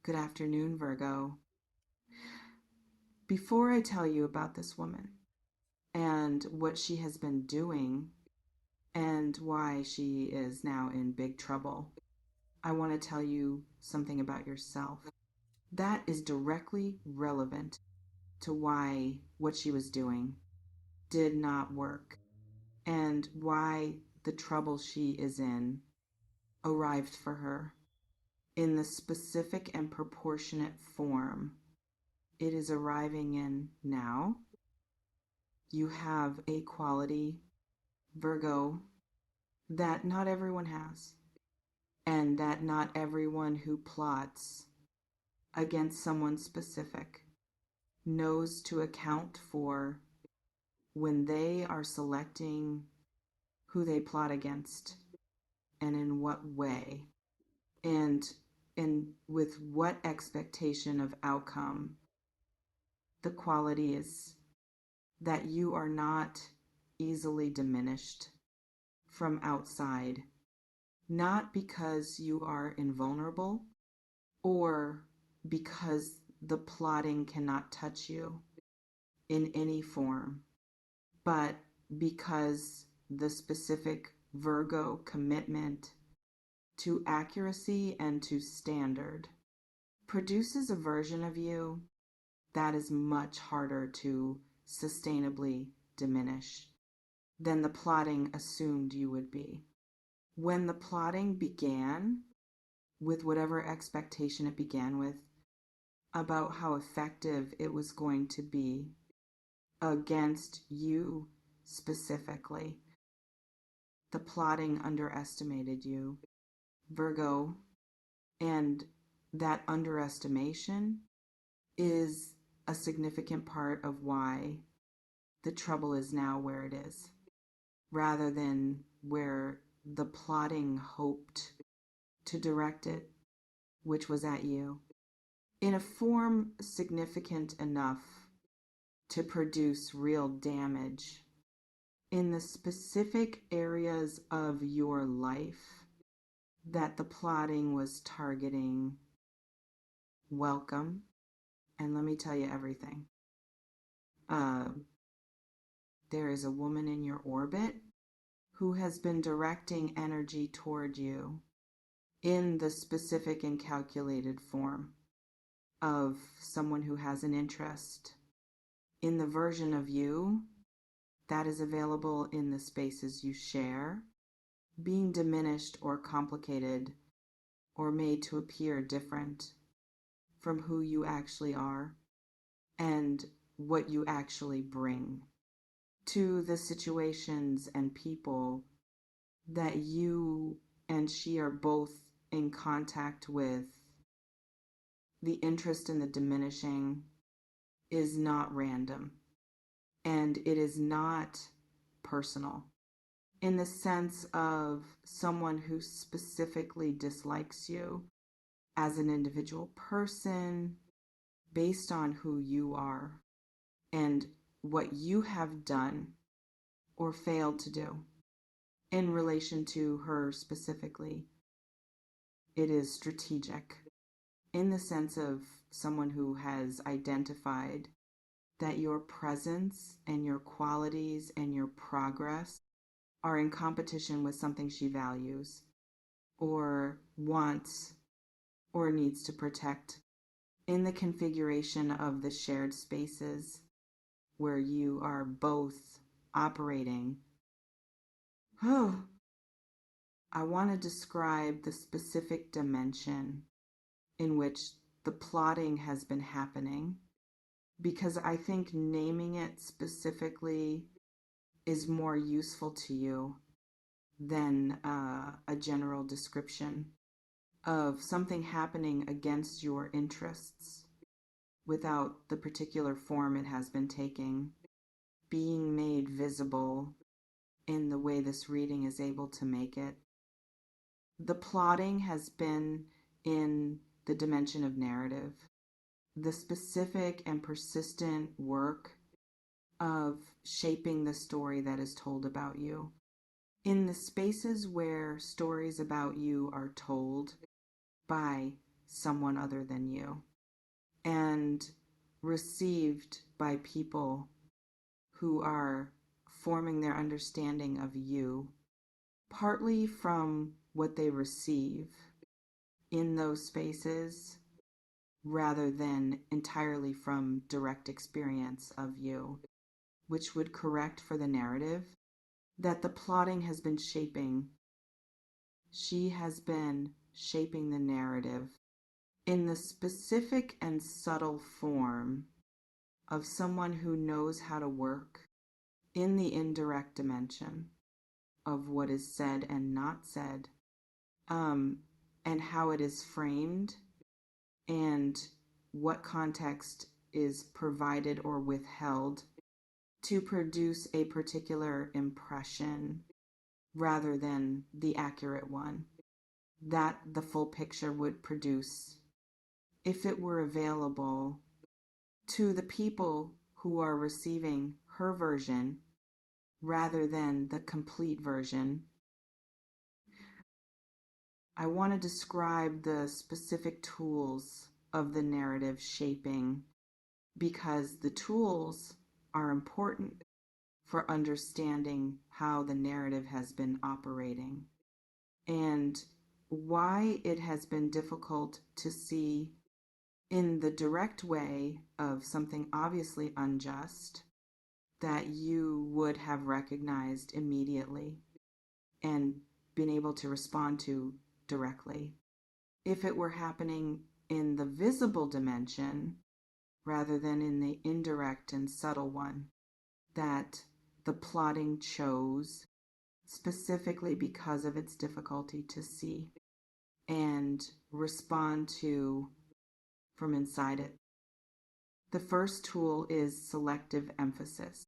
Good afternoon, Virgo. Before I tell you about this woman and what she has been doing and why she is now in big trouble, I want to tell you something about yourself that is directly relevant to why what she was doing did not work and why the trouble she is in arrived for her in the specific and proportionate form it is arriving in now. You have a quality, Virgo, that not everyone has, and that not everyone who plots against someone specific knows to account for when they are selecting who they plot against and in what way and with what expectation of outcome. The quality is that you are not easily diminished from outside, not because you are invulnerable or because the plotting cannot touch you in any form, but because the specific Virgo commitment to accuracy and to standard produces a version of you that is much harder to sustainably diminish than the plotting assumed you would be. When the plotting began, with whatever expectation it began with, about how effective it was going to be against you specifically, the plotting underestimated you, Virgo, and that underestimation is a significant part of why the trouble is now where it is, rather than where the plotting hoped to direct it, which was at you, in a form significant enough to produce real damage in the specific areas of your life that the plotting was targeting. Welcome, and let me tell you everything. Uh, there is a woman in your orbit who has been directing energy toward you in the specific and calculated form of someone who has an interest in the version of you that is available in the spaces you share, being diminished or complicated or made to appear different from who you actually are and what you actually bring to the situations and people that you and she are both in contact with. The interest in the diminishing is not random, and it is not personal in the sense of someone who specifically dislikes you as an individual person based on who you are and what you have done or failed to do in relation to her specifically. It is strategic in the sense of someone who has identified that your presence and your qualities and your progress are in competition with something she values or wants or needs to protect in the configuration of the shared spaces where you are both operating. Oh, I want to describe the specific dimension in which the plotting has been happening because I think naming it specifically is more useful to you than a general description of something happening against your interests without the particular form it has been taking being made visible in the way this reading is able to make it. The plotting has been in the dimension of narrative, the specific and persistent work of shaping the story that is told about you. In the spaces where stories about you are told by someone other than you, and received by people who are forming their understanding of you partly from what they receive in those spaces rather than entirely from direct experience of you, which would correct for the narrative that the plotting has been shaping. She has been shaping the narrative in the specific and subtle form of someone who knows how to work in the indirect dimension of what is said and not said, and how it is framed, and what context is provided or withheld to produce a particular impression rather than the accurate one that the full picture would produce if it were available to the people who are receiving her version rather than the complete version. I want to describe the specific tools of the narrative shaping because the tools are important for understanding how the narrative has been operating and why it has been difficult to see in the direct way of something obviously unjust that you would have recognized immediately and been able to respond to directly. If it were happening in the visible dimension rather than in the indirect and subtle one that the plotting chose specifically because of its difficulty to see and respond to from inside it. The first tool is selective emphasis,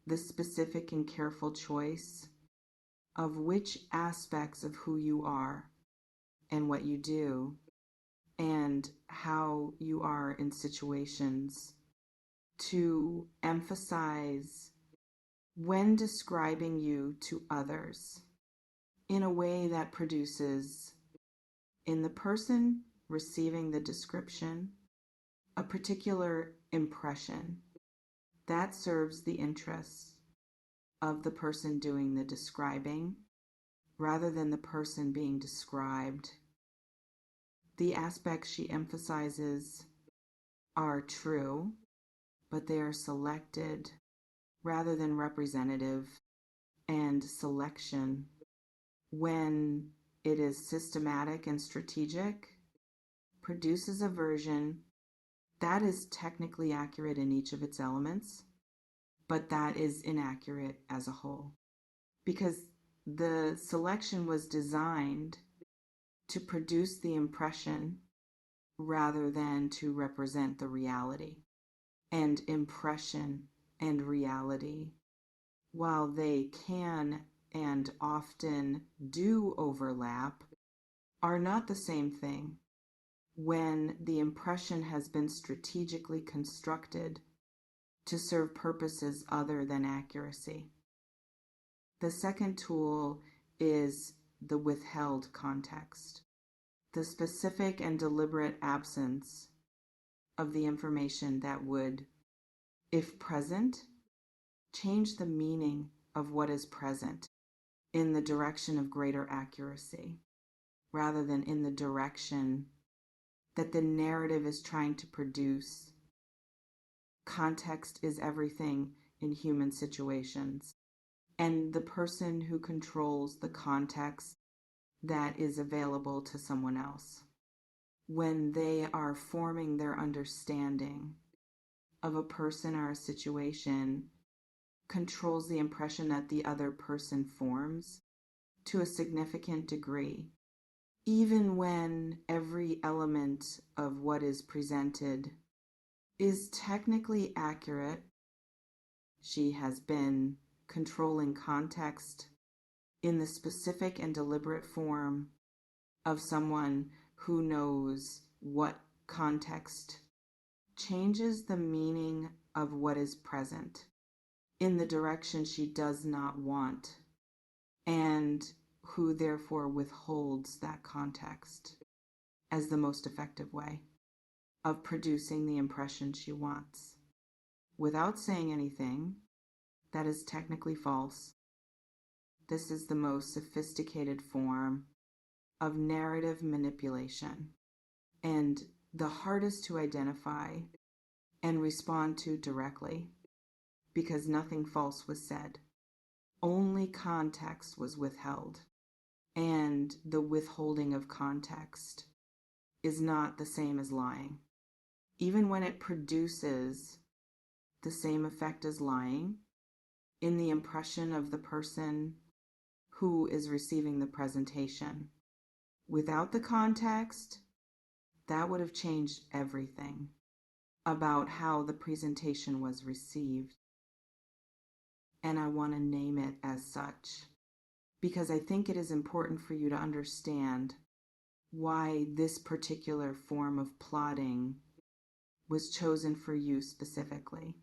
the specific and careful choice of which aspects of who you are and what you do and how you are in situations to emphasize when describing you to others in a way that produces in the person receiving the description a particular impression that serves the interests of the person doing the describing rather than the person being described. The aspects she emphasizes are true, but they are selected rather than representative, and selection, when it is systematic and strategic, produces a version that is technically accurate in each of its elements, but that is inaccurate as a whole. Because the selection was designed to produce the impression rather than to represent the reality. And impression and reality, while they can and often do overlap, are not the same thing when the impression has been strategically constructed to serve purposes other than accuracy. The second tool is the withheld context, the specific and deliberate absence of the information that would, if present, change the meaning of what is present in the direction of greater accuracy, rather than in the direction that the narrative is trying to produce. Context is everything in human situations, and the person who controls the context that is available to someone else when they are forming their understanding of a person or a situation controls the impression that the other person forms to a significant degree, even when every element of what is presented is technically accurate. She has been controlling context in the specific and deliberate form of someone who knows what context changes the meaning of what is present in the direction she does not want, and who therefore withholds that context as the most effective way of producing the impression she wants. Without saying anything, that is technically false. This is the most sophisticated form of narrative manipulation and the hardest to identify and respond to directly because nothing false was said. Only context was withheld, and the withholding of context is not the same as lying. Even when it produces the same effect as lying in the impression of the person who is receiving the presentation. Without the context, that would have changed everything about how the presentation was received. And I want to name it as such because I think it is important for you to understand why this particular form of plotting was chosen for you specifically.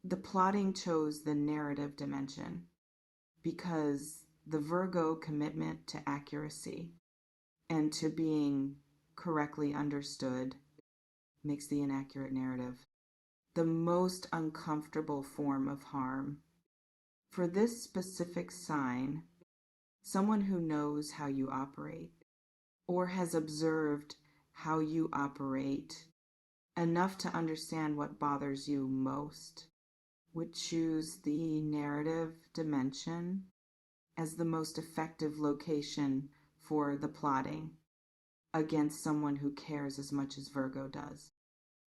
The plotting chose the narrative dimension because the Virgo commitment to accuracy and to being correctly understood makes the inaccurate narrative the most uncomfortable form of harm. For this specific sign, someone who knows how you operate or has observed how you operate enough to understand what bothers you most would choose the narrative dimension as the most effective location for the plotting against someone who cares as much as Virgo does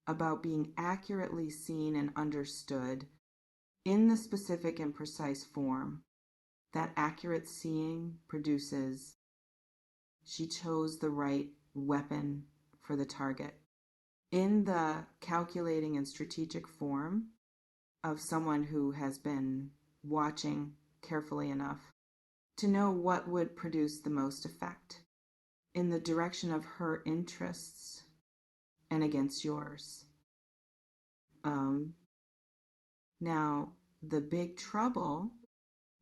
about being accurately seen and understood in the specific and precise form that accurate seeing produces. She chose the right weapon for the target. In the calculating and strategic form of someone who has been watching carefully enough to know what would produce the most effect in the direction of her interests and against yours. Now, the big trouble,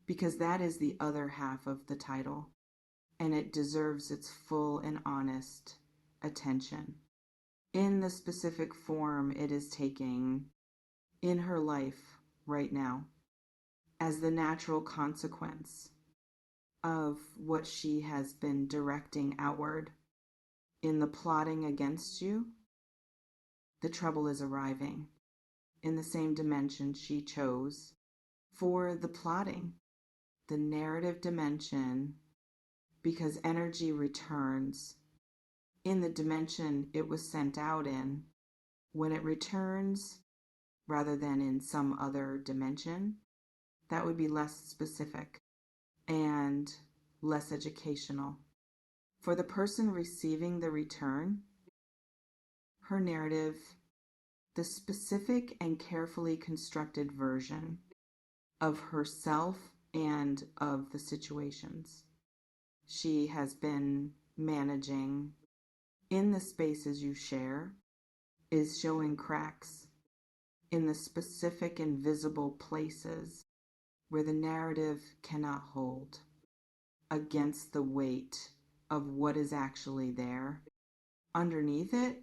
because that is the other half of the title, and it deserves its full and honest attention. In the specific form it is taking in her life right now, as the natural consequence of what she has been directing outward in the plotting against you, the trouble is arriving in the same dimension she chose for the plotting, the narrative dimension, because energy returns in the dimension it was sent out in. When it returns, rather than in some other dimension, that would be less specific and less educational. For the person receiving the return, her narrative, the specific and carefully constructed version of herself and of the situations she has been managing in the spaces you share, is showing cracks in the specific and visible places where the narrative cannot hold against the weight of what is actually there underneath it.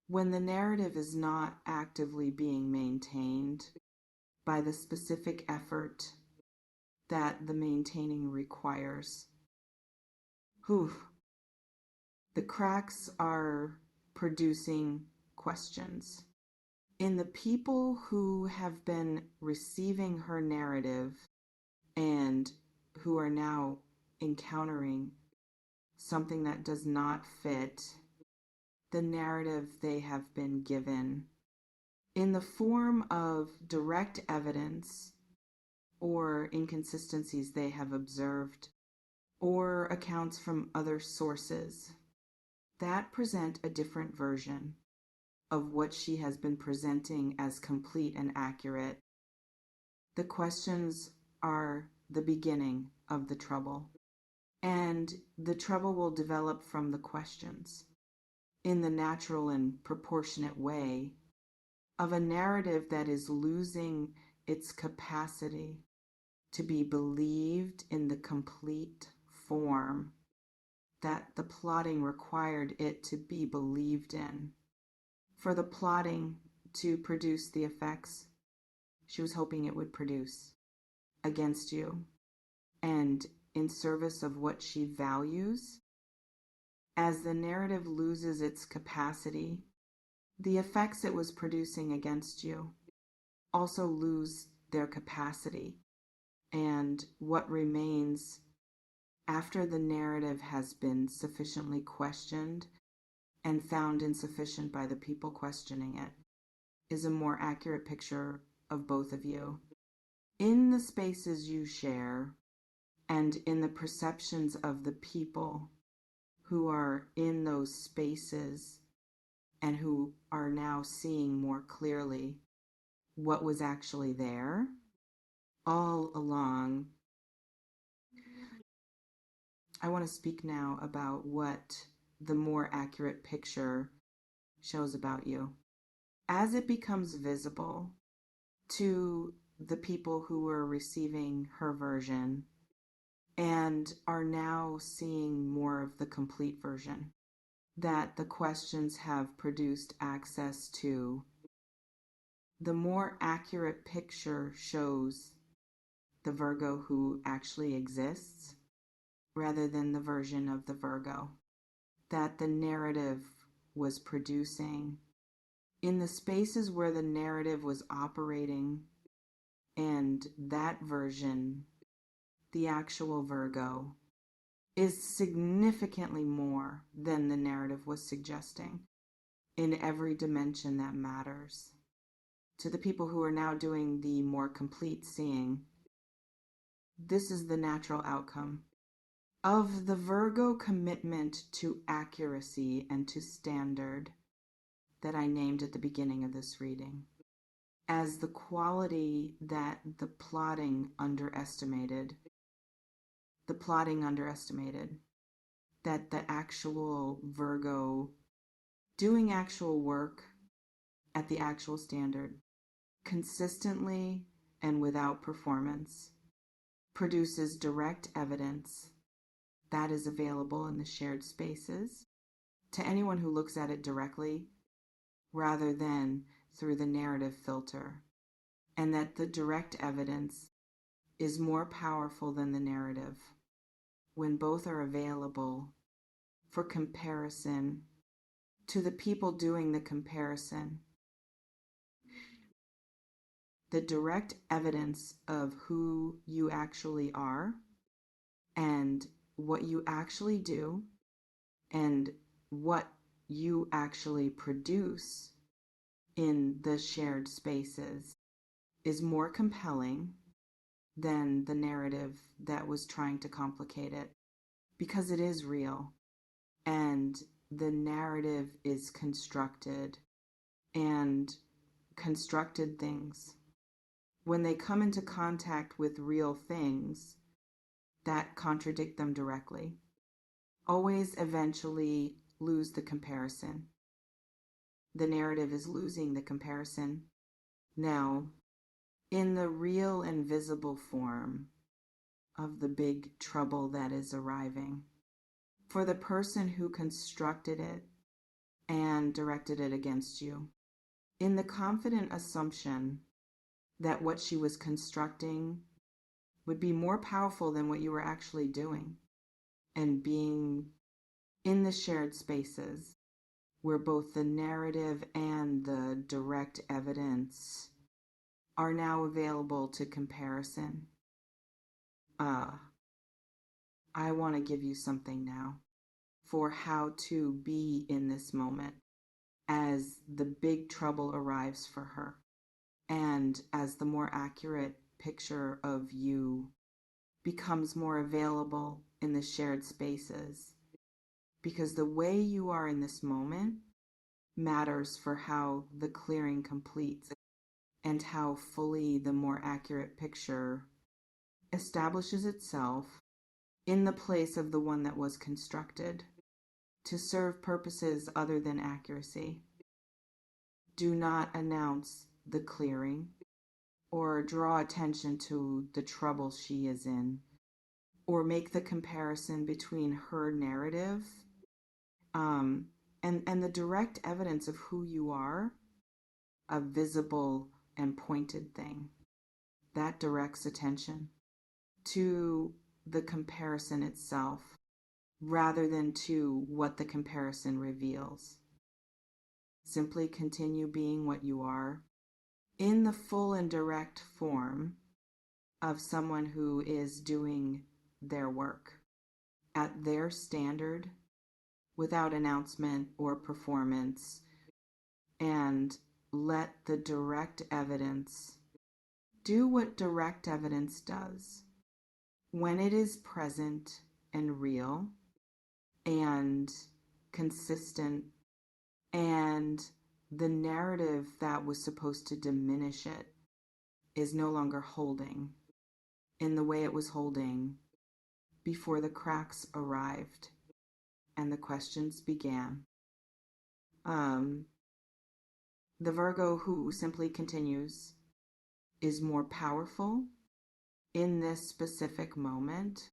When the narrative is not actively being maintained by the specific effort that the maintaining requires, the cracks are producing questions. In the people who have been receiving her narrative and who are now encountering something that does not fit the narrative they have been given in the form of direct evidence or inconsistencies they have observed or accounts from other sources that present a different version of what she has been presenting as complete and accurate. The questions are the beginning of the trouble, and the trouble will develop from the questions in the natural and proportionate way of a narrative that is losing its capacity to be believed in the complete form that the plotting required it to be believed in. For the plotting to produce the effects she was hoping it would produce against you and in service of what she values, as the narrative loses its capacity, the effects it was producing against you also lose their capacity. And what remains after the narrative has been sufficiently questioned and found insufficient by the people questioning it is a more accurate picture of both of you in the spaces you share and in the perceptions of the people who are in those spaces and who are now seeing more clearly what was actually there all along. I want to speak now about what the more accurate picture shows about you. As it becomes visible to the people who were receiving her version and are now seeing more of the complete version, that the questions have produced access to, the more accurate picture shows the Virgo who actually exists rather than the version of the Virgo that the narrative was producing. In the spaces where the narrative was operating and that version, the actual Virgo, is significantly more than the narrative was suggesting in every dimension that matters. To the people who are now doing the more complete seeing, this is the natural outcome of the Virgo commitment to accuracy and to standard that I named at the beginning of this reading as the quality that the plotting underestimated, that the actual Virgo doing actual work at the actual standard consistently and without performance produces direct evidence that is available in the shared spaces to anyone who looks at it directly rather than through the narrative filter, and that the direct evidence is more powerful than the narrative when both are available for comparison to the people doing the comparison. The direct evidence of who you actually are and what you actually do and what you actually produce in the shared spaces is more compelling than the narrative that was trying to complicate it, because it is real and the narrative is constructed, and constructed things, when they come into contact with real things that contradict them directly, always eventually lose the comparison. The narrative is losing the comparison now in the real and visible form of the big trouble that is arriving for the person who constructed it and directed it against you, in the confident assumption that what she was constructing would be more powerful than what you were actually doing, and being in the shared spaces where both the narrative and the direct evidence are now available to comparison. I want to give you something now for how to be in this moment as the big trouble arrives for her, and as the more accurate picture of you becomes more available in the shared spaces. Because the way you are in this moment matters for how the clearing completes and how fully the more accurate picture establishes itself in the place of the one that was constructed to serve purposes other than accuracy. Do not announce the clearing or draw attention to the trouble she is in or make the comparison between her narrative um, and the direct evidence of who you are, a visible and pointed thing that directs attention to the comparison itself rather than to what the comparison reveals. Simply continue being what you are in the full and direct form of someone who is doing their work at their standard without announcement or performance, and let the direct evidence do what direct evidence does. When it is present and real and consistent, and the narrative that was supposed to diminish it is no longer holding in the way it was holding before the cracks arrived and the questions began. The Virgo who simply continues is more powerful in this specific moment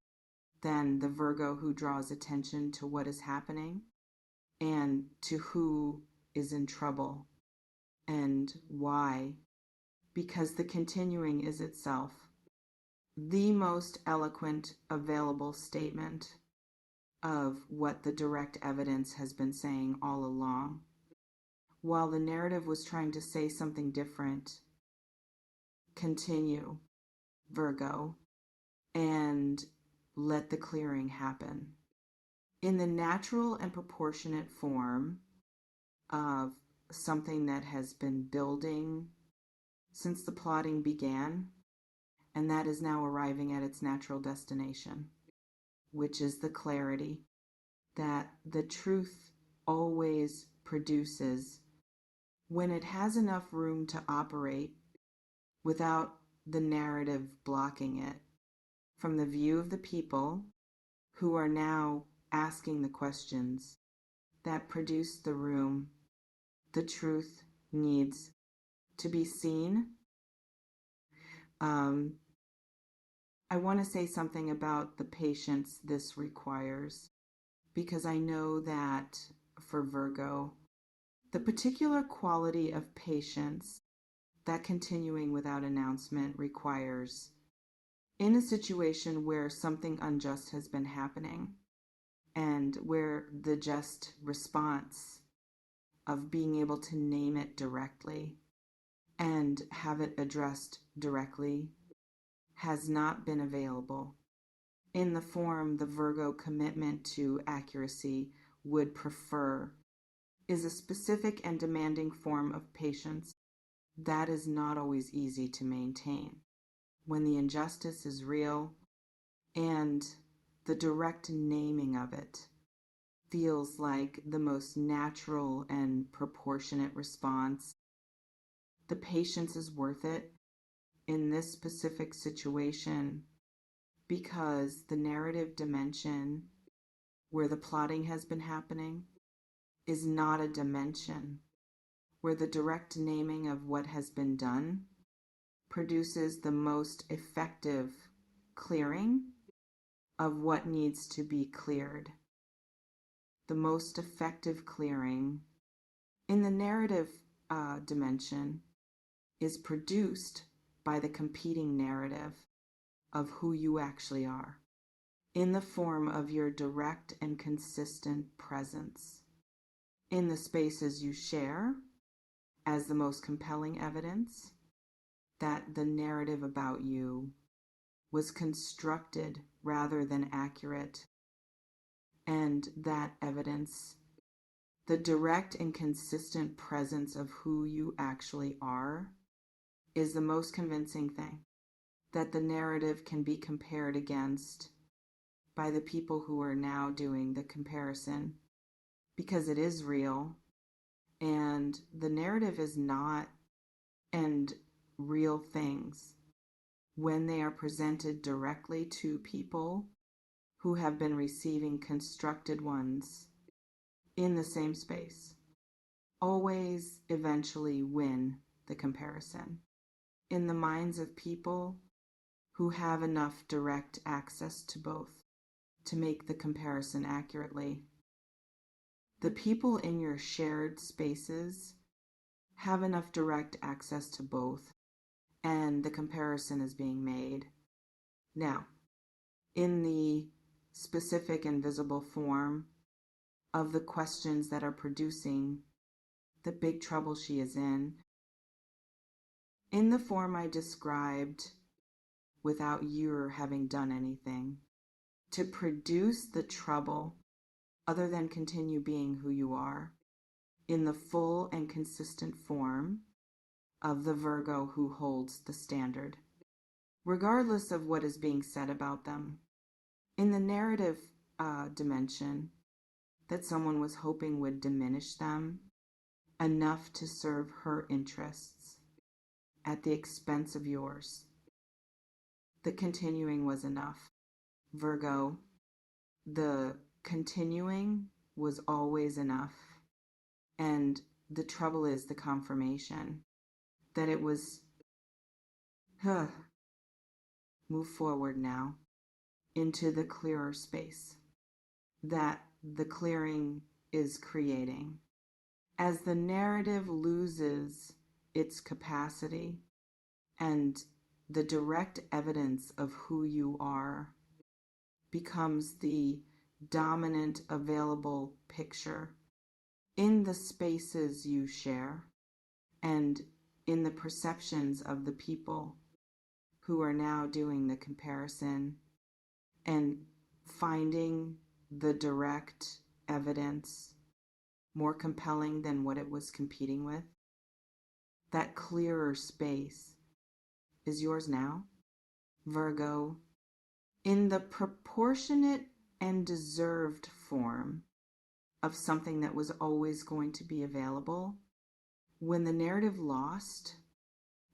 than the Virgo who draws attention to what is happening and to who is in trouble and why. Because the continuing is itself the most eloquent available statement of what the direct evidence has been saying all along. While the narrative was trying to say something different, continue, Virgo, and let the clearing happen. In the natural and proportionate form of something that has been building since the plotting began, and that is now arriving at its natural destination, which is the clarity that the truth always produces when it has enough room to operate without the narrative blocking it. From the view of the people who are now asking the questions that produce the room, the truth needs to be seen. I want to say something about the patience this requires, because I know that for Virgo, the particular quality of patience that continuing without announcement requires in a situation where something unjust has been happening and where the just response of being able to name it directly and have it addressed directly has not been available in the form the Virgo commitment to accuracy would prefer, is a specific and demanding form of patience that is not always easy to maintain when the injustice is real and the direct naming of it feels like the most natural and proportionate response. The patience is worth it in this specific situation because the narrative dimension where the plotting has been happening is not a dimension where the direct naming of what has been done produces the most effective clearing of what needs to be cleared. The most effective clearing in the narrative dimension is produced by the competing narrative of who you actually are in the form of your direct and consistent presence in the spaces you share as the most compelling evidence that the narrative about you was constructed rather than accurate, and that evidence, the direct and consistent presence of who you actually are, is the most convincing thing that the narrative can be compared against by the people who are now doing the comparison, because it is real and the narrative is not, and real things when they are presented directly to people who have been receiving constructed ones in the same space always eventually win the comparison in the minds of people who have enough direct access to both to make the comparison accurately. The people in your shared spaces have enough direct access to both, and the comparison is being made. Now, in the specific and visible form of the questions that are producing the big trouble she is in the form I described without you having done anything, to produce the trouble other than continue being who you are in the full and consistent form of the Virgo who holds the standard, regardless of what is being said about them. In the narrative dimension that someone was hoping would diminish them enough to serve her interests at the expense of yours. The continuing was enough. Virgo, the continuing was always enough. And the trouble is the confirmation that it was, move forward now into the clearer space that the clearing is creating. As the narrative loses its capacity and the direct evidence of who you are becomes the dominant available picture in the spaces you share and in the perceptions of the people who are now doing the comparison and finding the direct evidence more compelling than what it was competing with. That clearer space is yours now, Virgo, in the proportionate and deserved form of something that was always going to be available. When the narrative lost,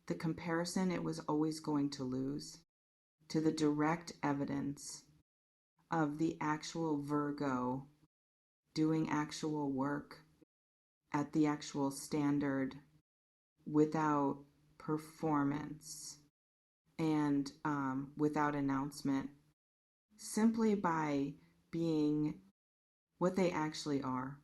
the comparison it was always going to lose to the direct evidence of the actual Virgo doing actual work at the actual standard without performance and without announcement, simply by being what they actually are,